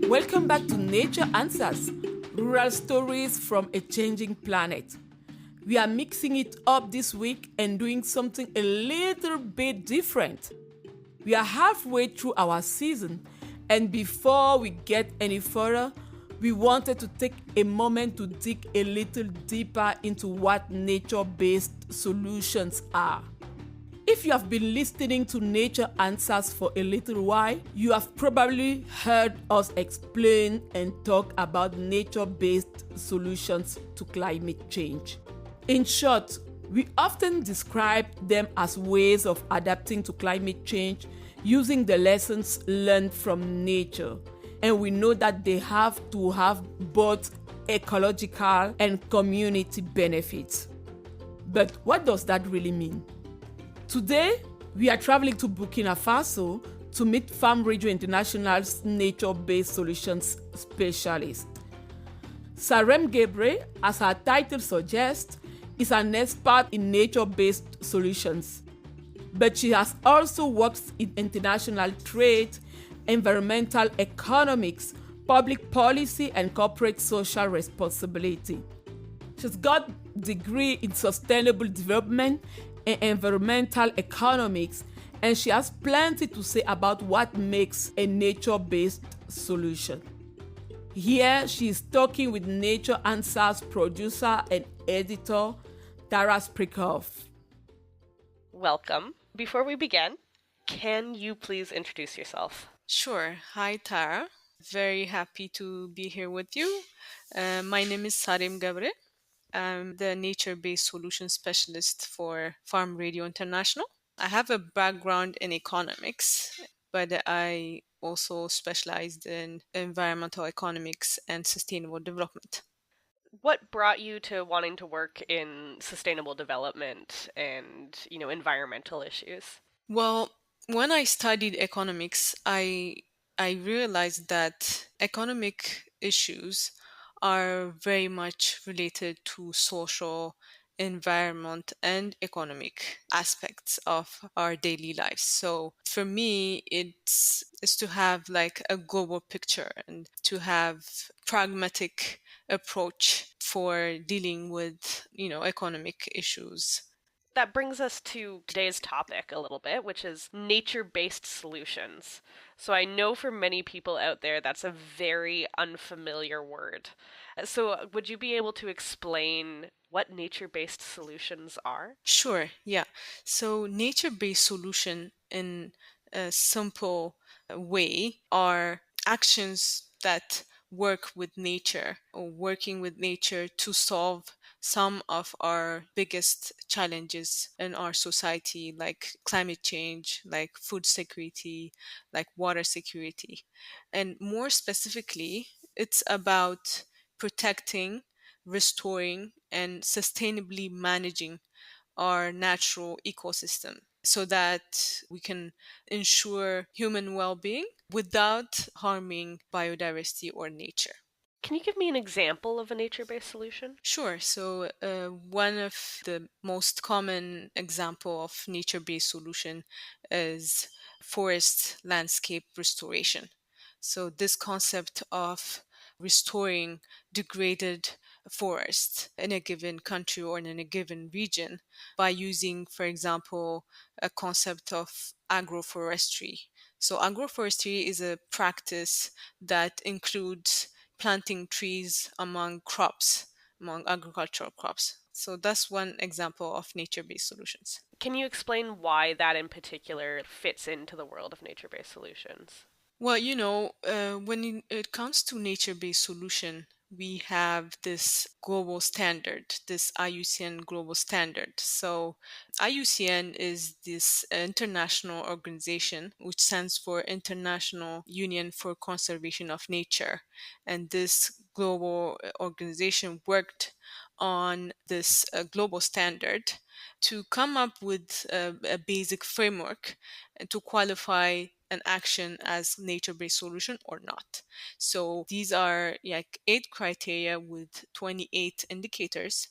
Welcome back to Nature Answers, rural stories from a changing planet. We are mixing it up this week and doing something a little bit different. We are halfway through our season, and before we get any further, we wanted to take a moment to dig a little deeper into what nature based solutions are. If you have been listening to Nature Answers for a little while, you have probably heard us explain and talk about nature-based solutions to climate change. In short, we often describe them as ways of adapting to climate change using the lessons learned from nature. And we know that they have to have both ecological and community benefits. But what does that really mean? Today, we are traveling to Burkina Faso to meet Farm Radio International's nature-based solutions specialist. Sareme Gebre, as her title suggests, is an expert in nature-based solutions. But she has also worked in international trade, environmental economics, public policy, and corporate social responsibility. She's got a degree in sustainable development and environmental economics, and she has plenty to say about what makes a nature-based solution. Here, she is talking with Nature Answers producer and editor, Tara Sprikhoff. Welcome. Before we begin, can you please introduce yourself? Sure. Hi, Tara. Very happy to be here with you. My name is Sareme Gebre. I'm the nature-based solution specialist for Farm Radio International. I have a background in economics, but I also specialized in environmental economics and sustainable development. What brought you to wanting to work in sustainable development and, environmental issues? Well, when I studied economics, I realized that economic issues are very much related to social, environment, and economic aspects of our daily lives. So for me, it's to have like a global picture and to have pragmatic approach for dealing with, economic issues. That brings us to today's topic a little bit, which is nature-based solutions. So I know for many people out there that's a very unfamiliar word. So would you be able to explain what nature-based solutions are? Sure, yeah. So nature-based solution in a simple way are actions that work with nature or working with nature to solve some of our biggest challenges in our society, like climate change, like food security, like water security. And more specifically, it's about protecting, restoring, and sustainably managing our natural ecosystem so that we can ensure human well-being without harming biodiversity or nature. Can you give me an example of a nature-based solution? Sure. So one of the most common example of nature-based solution is forest landscape restoration. So this concept of restoring degraded forest in a given country or in a given region by using, for example, a concept of agroforestry. So agroforestry is a practice that includes planting trees among crops, among agricultural crops. So that's one example of nature-based solutions. Can you explain why that in particular fits into the world of nature-based solutions? Well, when it comes to nature-based solution, we have this global standard, this IUCN global standard. So IUCN is this international organization which stands for International Union for Conservation of Nature. And this global organization worked on this global standard to come up with a basic framework to qualify an action as nature-based solution or not. So these are like 8 criteria with 28 indicators,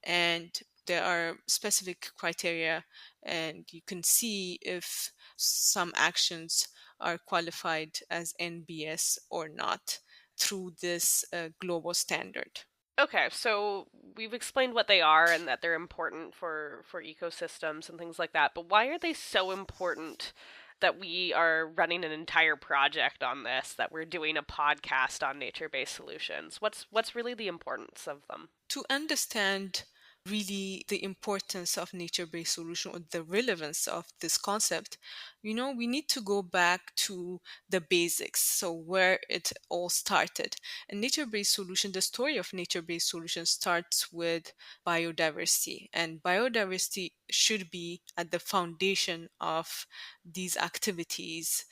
and there are specific criteria, and you can see if some actions are qualified as NBS or not through this global standard. Okay, so we've explained what they are and that they're important for ecosystems and things like that, but why are they so important that we are running an entire project on this, that we're doing a podcast on nature-based solutions? What's really the importance of them? To understand really the importance of nature-based solution or the relevance of this concept, we need to go back to the basics, so where it all started. And nature-based solution, the story of nature-based solution starts with biodiversity, and biodiversity should be at the foundation of these activities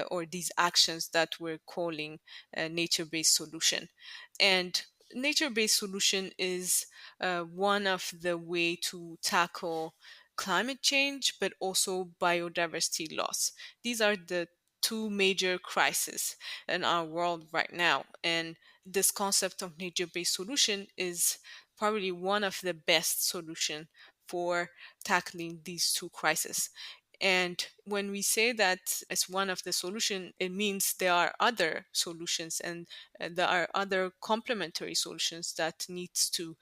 or these actions that we're calling nature-based solution. And nature-based solution is one of the way to tackle climate change, but also biodiversity loss. These are the two major crises in our world right now. And this concept of nature-based solution is probably one of the best solution for tackling these two crises. And when we say that it's one of the solution, it means there are other solutions, and there are other complementary solutions that needs to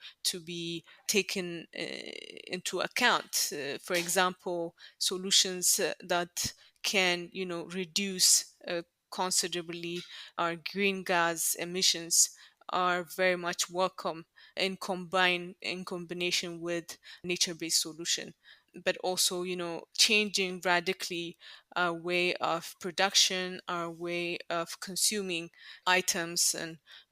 be taken into account. For example, solutions that can reduce considerably our green gas emissions are very much welcome in combination with nature-based solution. But also changing radically our way of production, our way of consuming items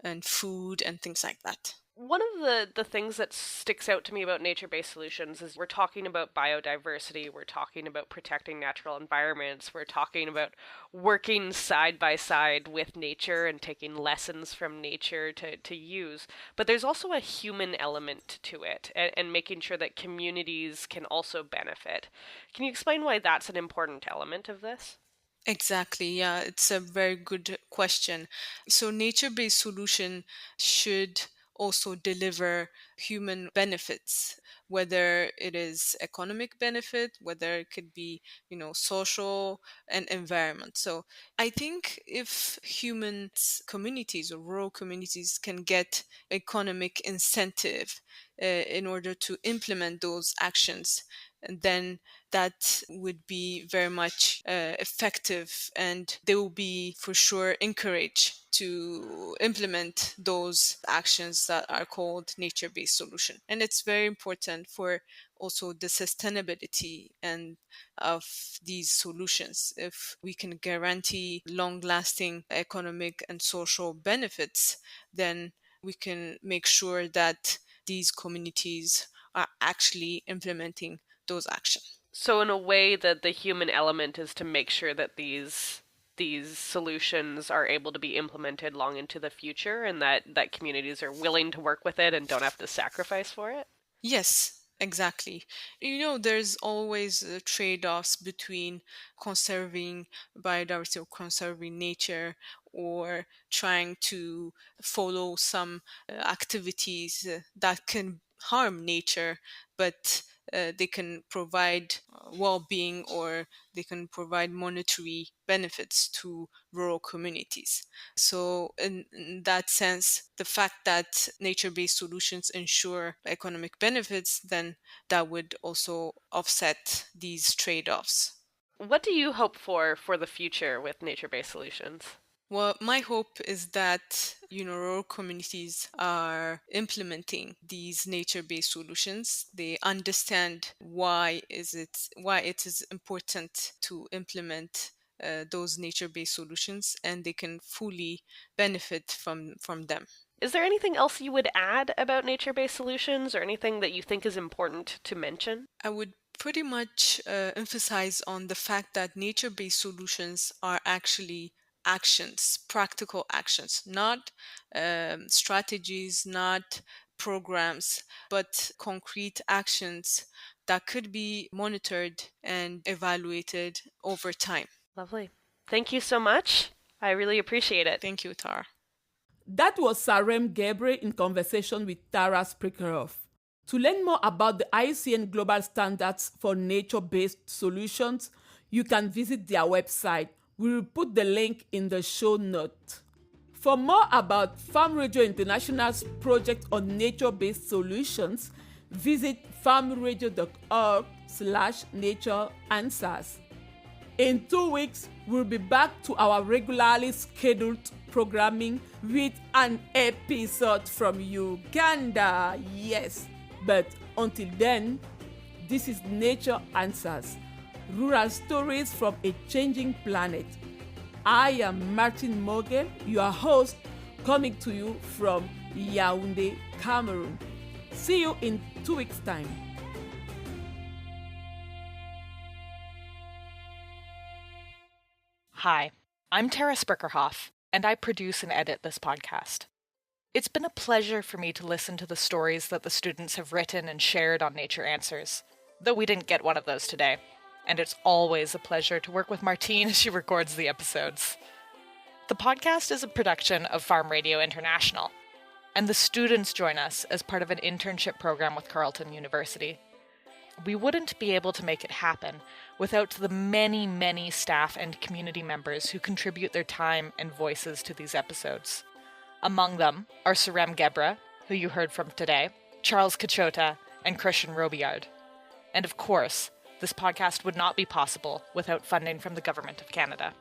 and food and things like that. One of the things that sticks out to me about nature-based solutions is we're talking about biodiversity, we're talking about protecting natural environments, we're talking about working side by side with nature and taking lessons from nature to use. But there's also a human element to it, and making sure that communities can also benefit. Can you explain why that's an important element of this? Exactly. Yeah, it's a very good question. So nature-based solution should also deliver human benefits, whether it is economic benefit, whether it could be, social and environment. So I think if humans, communities or rural communities can get economic incentive in order to implement those actions, and then that would be very much effective, and they will be for sure encouraged to implement those actions that are called nature-based solution. And it's very important for also the sustainability and of these solutions. If we can guarantee long-lasting economic and social benefits, then we can make sure that these communities are actually implementing those actions. So in a way, that the human element is to make sure that these solutions are able to be implemented long into the future, and that communities are willing to work with it and don't have to sacrifice for it. Yes, exactly. There's always trade-offs between conserving biodiversity or conserving nature, or trying to follow some activities that can harm nature, but they can provide well-being, or they can provide monetary benefits to rural communities. So, in that sense, the fact that nature-based solutions ensure economic benefits, then that would also offset these trade-offs. What do you hope for the future with nature-based solutions? Well, my hope is that rural communities are implementing these nature-based solutions. They understand why it is important to implement those nature-based solutions, and they can fully benefit from them. Is there anything else you would add about nature-based solutions, or anything that you think is important to mention? I would pretty much emphasize on the fact that nature-based solutions are actually actions, practical actions, not strategies, not programs, but concrete actions that could be monitored and evaluated over time. Lovely. Thank you so much. I really appreciate it. Thank you, Tara. That was Sareme Gebre in conversation with Tara Sprickeroff. To learn more about the IUCN Global Standards for Nature-Based Solutions, you can visit their website, We will put the link in the show note. For more about Farm Radio International's project on nature-based solutions, visit farmradio.org/natureanswers. In 2 weeks, we'll be back to our regularly scheduled programming with an episode from Uganda. Yes, but until then, this is Nature Answers, rural stories from a changing planet. I am Martin Morgan, your host, coming to you from Yaoundé, Cameroon. See you in 2 weeks' time. Hi, I'm Tara Sprickerhoff, and I produce and edit this podcast. It's been a pleasure for me to listen to the stories that the students have written and shared on Nature Answers, though we didn't get one of those today. And it's always a pleasure to work with Martine as she records the episodes. The podcast is a production of Farm Radio International, and the students join us as part of an internship program with Carleton University. We wouldn't be able to make it happen without the many, many staff and community members who contribute their time and voices to these episodes. Among them are Sareme Gebre, who you heard from today, Charles Kachota, and Christian Robillard. And of course, this podcast would not be possible without funding from the Government of Canada.